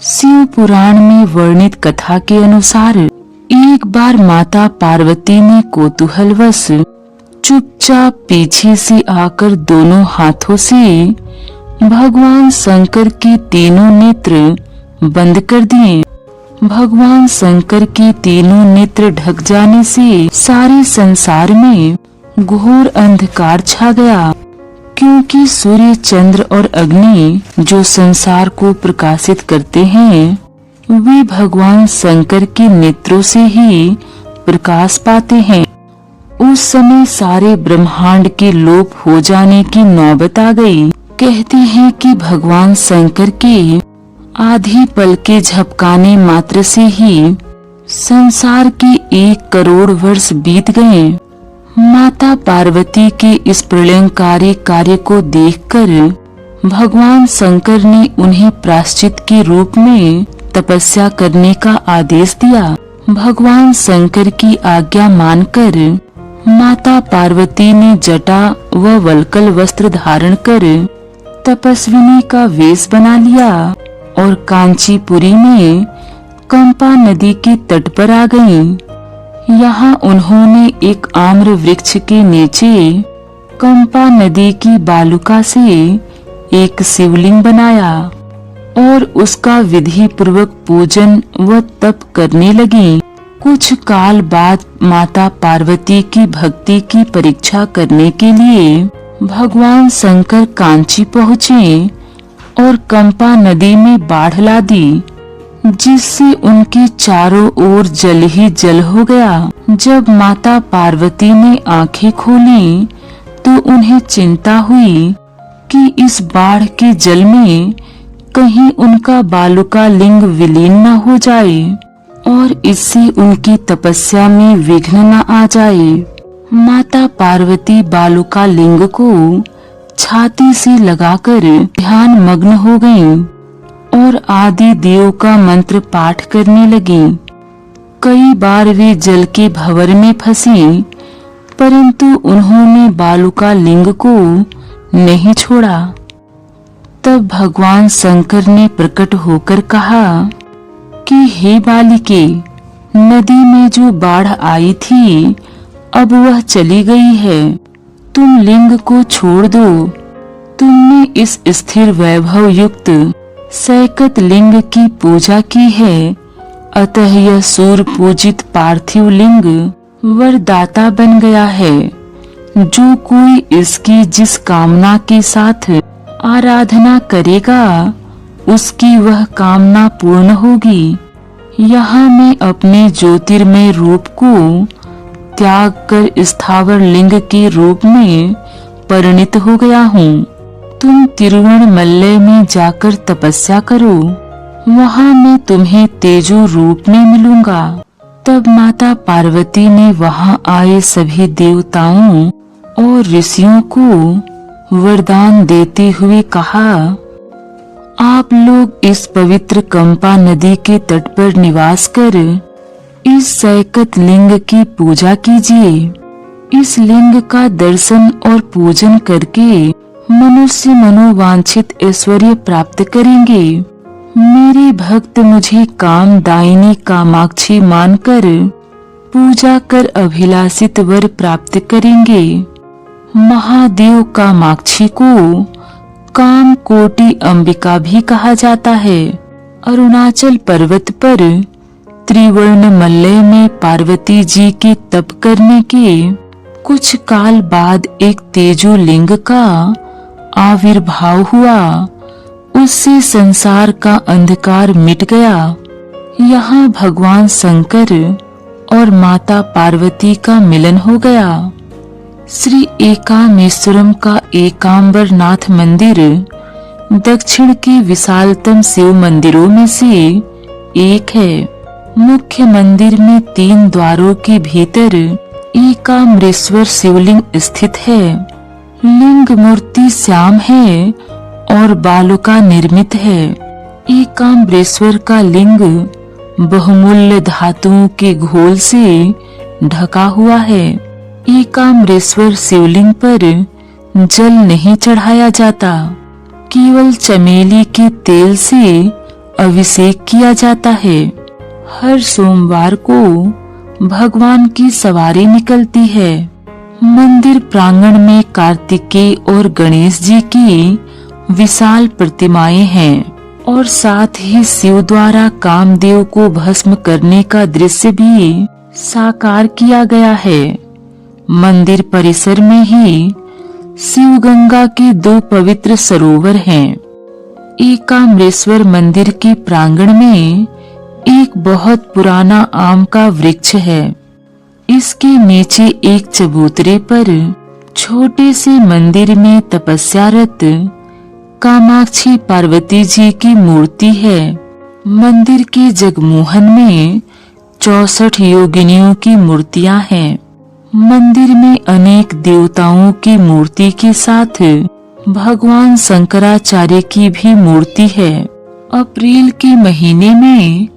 शिव पुराण में वर्णित कथा के अनुसार एक बार माता पार्वती ने कौतूहलवश चुपचाप पीछे से आकर दोनों हाथों से भगवान शंकर के तीनों नेत्र बंद कर दिए। भगवान शंकर के तीनों नेत्र ढक जाने से सारे संसार में घोर अंधकार छा गया, क्योंकि सूर्य, चंद्र और अग्नि जो संसार को प्रकाशित करते हैं, वे भगवान शंकर के नेत्रों से ही प्रकाश पाते हैं। उस समय सारे ब्रह्मांड के लोप हो जाने की नौबत आ गई। कहते हैं कि भगवान शंकर के आधी पल के झपकाने मात्र से ही संसार के 1 करोड़ वर्ष बीत गए। माता पार्वती के इस प्रलयंकारी कार्य को देखकर भगवान शंकर ने उन्हें प्रायश्चित के रूप में तपस्या करने का आदेश दिया। भगवान शंकर की आज्ञा मानकर माता पार्वती ने जटा व वल्कल वस्त्र धारण कर तपस्विनी का वेश बना लिया और कांचीपुरी में कंपा नदी के तट पर आ गईं। यहाँ उन्होंने एक आम्र वृक्ष के नीचे कंपा नदी की बालुका से एक शिवलिंग बनाया और उसका विधि पूर्वक पूजन व तप करने लगी। कुछ काल बाद माता पार्वती की भक्ति की परीक्षा करने के लिए भगवान शंकर कांची पहुँचे और कंपा नदी में बाढ़ ला दी, जिससे उनके चारों ओर जल ही जल हो गया। जब माता पार्वती ने आंखें खोली तो उन्हें चिंता हुई कि इस बाढ़ के जल में कहीं उनका बालुका लिंग विलीन न हो जाए और इससे उनकी तपस्या में विघ्न न आ जाए। माता पार्वती बालुका लिंग को छाती से लगाकर ध्यान मग्न हो गईं और आदि देव का मंत्र पाठ करने लगी। कई बार वे जल के भंवर में फंसी, परंतु उन्होंने बालुका लिंग को नहीं छोड़ा। तब भगवान शंकर ने प्रकट होकर कहा कि हे बालिके, नदी में जो बाढ़ आई थी अब वह चली गई है, तुम लिंग को छोड़ दो। तुमने इस स्थिर वैभव युक्त सैकत लिंग की पूजा की है, अतः यह सूर्य पूजित पार्थिव लिंग वरदाता बन गया है। जो कोई इसकी जिस कामना के साथ आराधना करेगा उसकी वह कामना पूर्ण होगी। यहाँ मैं अपने ज्योतिर्मय रूप को त्याग कर स्थावर लिंग के रूप में परिणित हो गया हूँ। तुम तिरुवनमलई में जाकर तपस्या करो, वहाँ मैं तुम्हें तेजो रूप में मिलूंगा। तब माता पार्वती ने वहाँ आए सभी देवताओं और ऋषियों को वरदान देते हुए कहा, आप लोग इस पवित्र कंपा नदी के तट पर निवास कर इस सैकत लिंग की पूजा कीजिए। इस लिंग का दर्शन और पूजन करके मनुष्य मनोवांछित ऐश्वर्य प्राप्त करेंगे। मेरे भक्त मुझे कामदायिनी कामाक्षी मानकर पूजा कर अभिलाषित वर प्राप्त करेंगे। महादेव कामाक्षी को काम कोटि अंबिका भी कहा जाता है। अरुणाचल पर्वत पर त्रिवर्णमलई में पार्वती जी के तप करने के कुछ काल बाद एक तेजो लिंग का आविर्भाव हुआ। उससे संसार का अंधकार मिट गया। यहाँ भगवान शंकर और माता पार्वती का मिलन हो गया। श्री एकामेश्वरम का एकांबर नाथ मंदिर दक्षिण के विशालतम शिव मंदिरों में से एक है। मुख्य मंदिर में 3 द्वारों के भीतर एकाम्रेश्वर शिवलिंग स्थित है। लिंग मूर्ति श्याम है और बालुका निर्मित है। एकाम्रेश्वर का लिंग बहुमूल्य धातुओं के घोल से ढका हुआ है। एकाम्रेश्वर शिवलिंग पर जल नहीं चढ़ाया जाता, केवल चमेली के तेल से अभिषेक किया जाता है। हर सोमवार को भगवान की सवारी निकलती है। मंदिर प्रांगण में कार्तिकेय और गणेश जी की विशाल प्रतिमाएं हैं और साथ ही शिव द्वारा कामदेव को भस्म करने का दृश्य भी साकार किया गया है। मंदिर परिसर में ही शिव गंगा के 2 पवित्र सरोवर हैं। एकाम्रेश्वर मंदिर के प्रांगण में एक बहुत पुराना आम का वृक्ष है। इसके नीचे एक चबूतरे पर छोटे से मंदिर में तपस्यारत कामाक्षी पार्वती जी की मूर्ति है। मंदिर के जगमोहन में 64 योगिनियों की मूर्तियां हैं। मंदिर में अनेक देवताओं की मूर्ति के साथ भगवान शंकराचार्य की भी मूर्ति है। अप्रैल के महीने में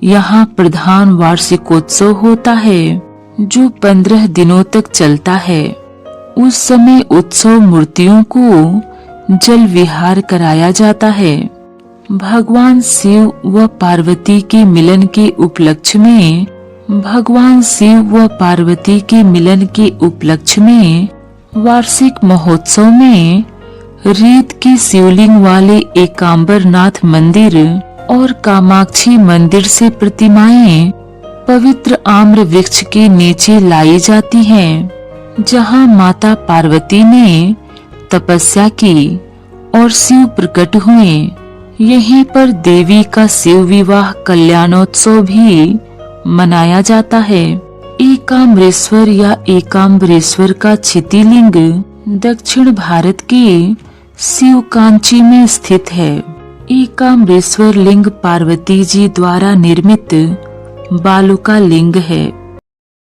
यहाँ प्रधान वार्षिकोत्सव होता है जो 15 दिनों तक चलता है। उस समय उत्सव मूर्तियों को जल विहार कराया जाता है। भगवान शिव व पार्वती के मिलन के उपलक्ष्य में वार्षिक महोत्सव में रेत के शिवलिंग वाले एकांबरनाथ मंदिर और कामाक्षी मंदिर से प्रतिमाएं पवित्र आम्र वृक्ष के नीचे लाई जाती हैं, जहां माता पार्वती ने तपस्या की और शिव प्रकट हुए। यहीं पर देवी का शिव विवाह कल्याणोत्सव भी मनाया जाता है। एकाम्रेश्वर या एकाम्बरेश्वर का क्षितिलिंग दक्षिण भारत के शिवकांची में स्थित है। एकाम्रेश्वर लिंग पार्वती जी द्वारा निर्मित बालू का लिंग है।